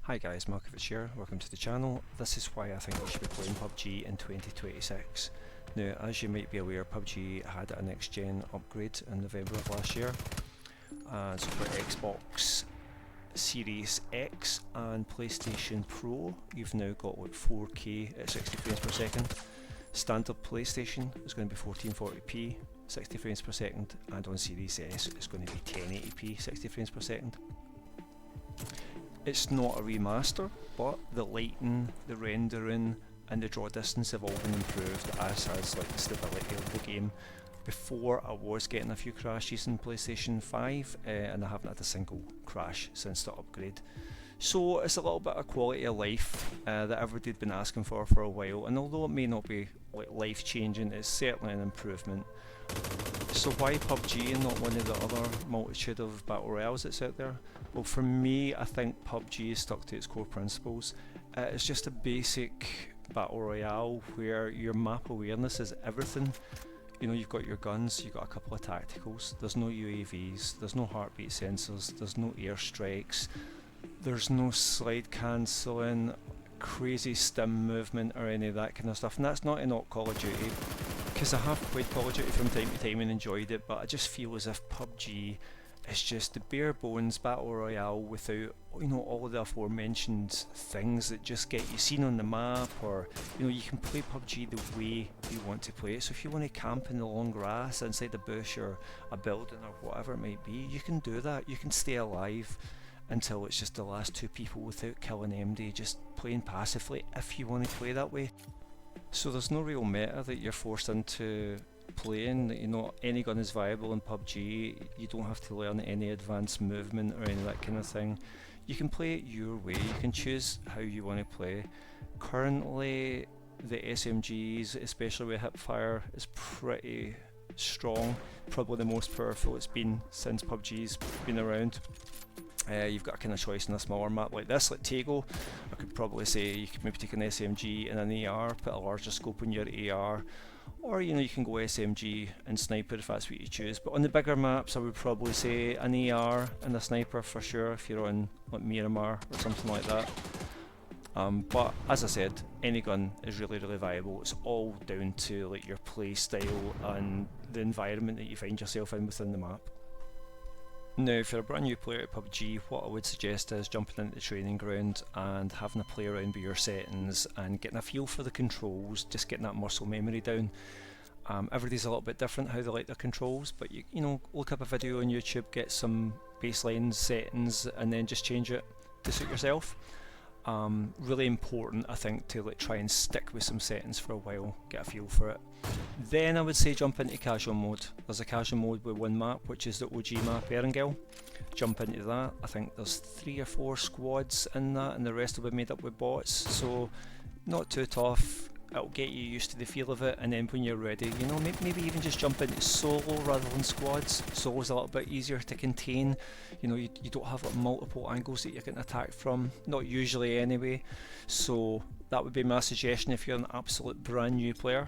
Hi guys, Markovich here, welcome to the channel. This is why I think you should be playing PUBG in 2026. Now, as you might be aware, PUBG had a next gen upgrade in November of last year. So for Xbox Series X and PlayStation Pro, you've now got like 4K at 60 frames per second. Standard PlayStation is going to be 1440p, 60 frames per second, and on Series S it's going to be 1080p, 60 frames per second. It's not a remaster, but the lighting, the rendering and the draw distance have all been improved, as has like the stability of the game. Before I was getting a few crashes in PlayStation 5 and I haven't had a single crash since the upgrade. So it's a little bit of quality of life that everybody had been asking for a while, and although it may not be like life changing, it's certainly an improvement. So why PUBG and not one of the other multitude of battle royales that's out there? Well, for me, I think PUBG is stuck to its core principles. It's just a basic battle royale where your map awareness is everything. You know, you've got your guns, you've got a couple of tacticals, there's no UAVs, there's no heartbeat sensors, there's no airstrikes, there's no slide cancelling, crazy stim movement or any of that kind of stuff. And that's not to knock Call of Duty, because I have played Call of Duty from time to time and enjoyed it, but I just feel as if PUBG is just the bare bones battle royale without, you know, all of the aforementioned things that just get you seen on the map, or, you know, you can play PUBG the way you want to play it. So if you want to camp in the long grass inside a bush or a building or whatever it might be, you can do that. You can stay alive until it's just the last two people without killing MD, just playing passively if you want to play that way. So there's no real meta that you're forced into playing. You know, any gun is viable in PUBG. You don't have to learn any advanced movement or any of that kind of thing. You can play it your way, you can choose how you want to play. Currently the SMGs, especially with hipfire, is pretty strong, probably the most powerful it's been since PUBG's been around. You've got a kind of choice in a smaller map like this, like Tego. I could probably say you could maybe take an SMG and an AR, put a larger scope on your AR, or, you know, you can go SMG and sniper if that's what you choose. But on the bigger maps, I would probably say an AR and a sniper for sure if you're on like Miramar or something like that. But as I said, any gun is really viable. It's all down to like your play style and the environment that you find yourself in within the map. Now, if you're a brand new player at PUBG, what I would suggest is jumping into the training ground and having a play around with your settings and getting a feel for the controls, just getting that muscle memory down. Everybody's a little bit different how they like their controls, but you know, look up a video on YouTube, get some baseline settings, and then just change it to suit yourself. Really important, I think, to like try and stick with some settings for a while, get a feel for it. Then I would say jump into casual mode. There's a casual mode with one map, which is the OG map, Erangel. Jump into that. I think there's 3 or 4 squads in that, and the rest will be made up with bots, so not too tough. It'll get you used to the feel of it, and then when you're ready, you know, maybe even just jump into solo rather than squads. Solo's a little bit easier to contain. You know, you don't have like multiple angles that you're getting attacked from, not usually anyway. So that would be my suggestion if you're an absolute brand new player.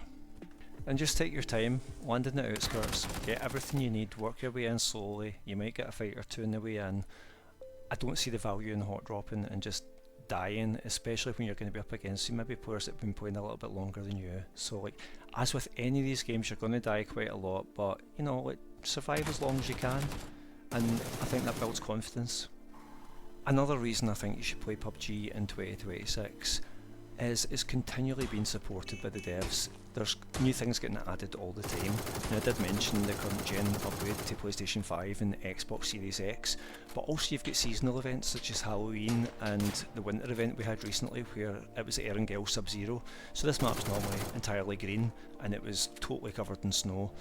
And just take your time, land in the outskirts, get everything you need, work your way in slowly. You might get a fight or two in the way in. I don't see the value in hot dropping and just dying, especially when you're going to be up against maybe players that have been playing a little bit longer than you. So like, as with any of these games, you're going to die quite a lot, but you know, like, survive as long as you can, and I think that builds confidence. Another reason I think you should play PUBG in 2026 is it's continually being supported by the devs. There's new things getting added all the time. Now, I did mention the current gen upgrade to PlayStation 5 and Xbox Series X, but also you've got seasonal events such as Halloween and the winter event we had recently where it was Erangel Sub-Zero. So this map's normally entirely green and it was totally covered in snow,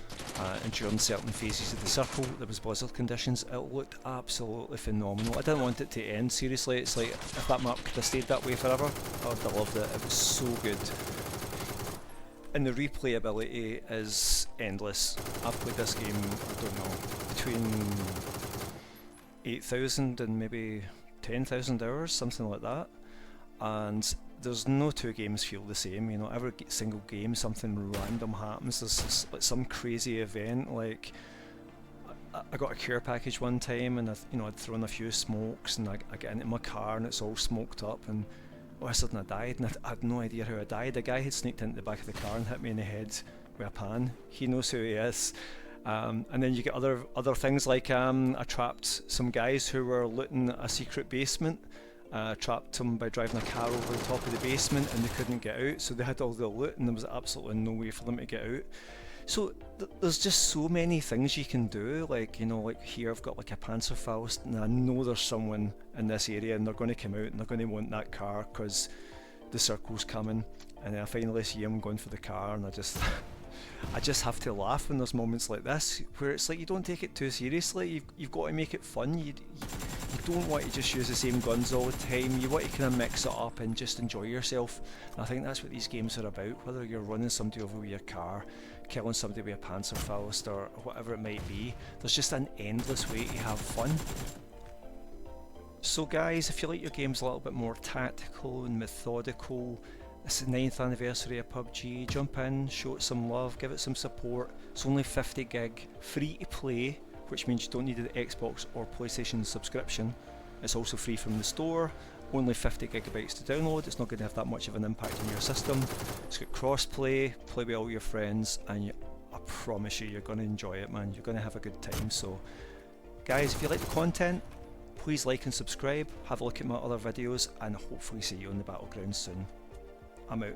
and during certain phases of the circle there was blizzard conditions. It looked absolutely phenomenal. I didn't want it to end, seriously. It's like, if that map could have stayed that way forever, I would have loved it. It was so good. And the replayability is endless. I've played this game, I don't know, between 8,000 and maybe 10,000 hours, something like that. And there's no two games feel the same. You know, every single game something random happens. There's like some crazy event, like I got a care package one time, and I'd thrown a few smokes, and I get into my car and it's all smoked up, and all of a sudden I died, and I had no idea how I died. The guy had sneaked into the back of the car and hit me in the head with a pan. He knows who he is. And then you get other things like I trapped some guys who were looting a secret basement. Trapped them by driving a car over the top of the basement, and they couldn't get out, so they had all the loot and there was absolutely no way for them to get out. So there's just so many things you can do, like like here I've got like a Panzerfaust, and I know there's someone in this area and they're going to come out and they're going to want that car because the circle's coming, and then I finally see him going for the car, and I just I just have to laugh when there's moments like this where it's like you don't take it too seriously. You've got to make it fun. You don't want to just use the same guns all the time. You want to kind of mix it up and just enjoy yourself. And I think that's what these games are about. Whether you're running somebody over with your car, killing somebody with a Panzerfaust, or whatever it might be, there's just an endless way to have fun. So guys, if you like your games a little bit more tactical and methodical, it's the 9th anniversary of PUBG. Jump in, show it some love, give it some support. It's only 50 gig, free to play, which means you don't need an Xbox or PlayStation subscription. It's also free from the store, only 50 gigabytes to download. It's not going to have that much of an impact on your system. It's got cross-play, play with all your friends, and I promise you're going to enjoy it, man. You're going to have a good time. So guys, if you like the content, please like and subscribe, have a look at my other videos, and hopefully see you on the battleground soon. I'm out.